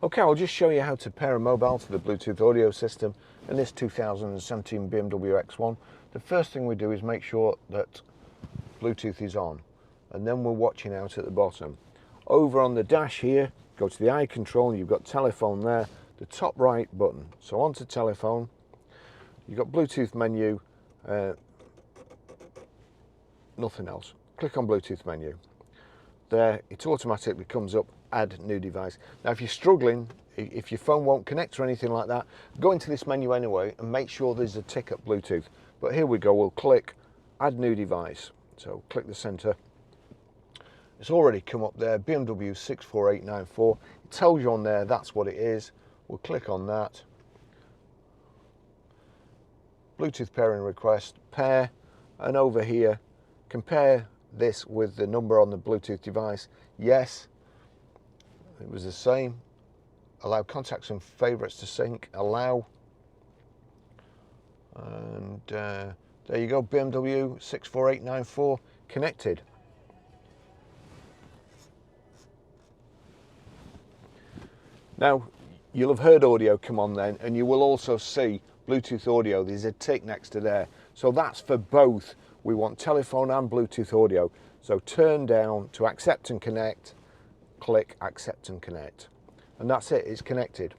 Okay, I'll just show you how to pair a mobile to the Bluetooth audio system in this 2017 BMW X1. The first thing we do is make sure that Bluetooth is on, and then we're watching out at the bottom. Over on the dash here, go to the eye control, and you've got telephone there, the top right button. So onto telephone, you've got Bluetooth menu, nothing else. Click on Bluetooth menu. There, it automatically comes up, add new device. Now if you're struggling, if your phone won't connect or anything like that, go into this menu anyway and make sure there's a tick at Bluetooth. But here we go, we'll click add new device. So click the center. It's already come up there, BMW 64894. It tells you on there that's what it is. We'll click on that. Bluetooth pairing request, pair, and over here, compare this with the number on the Bluetooth device. Yes, it was the same. Allow contacts and favorites to sync, allow, and there you go, BMW 64894 connected. Now you'll have heard audio come on then, and you will also see Bluetooth audio. There's a tick next to there, so that's for both. We want telephone and Bluetooth audio. So turn down to accept and connect, click accept and connect, and that's it, it's connected.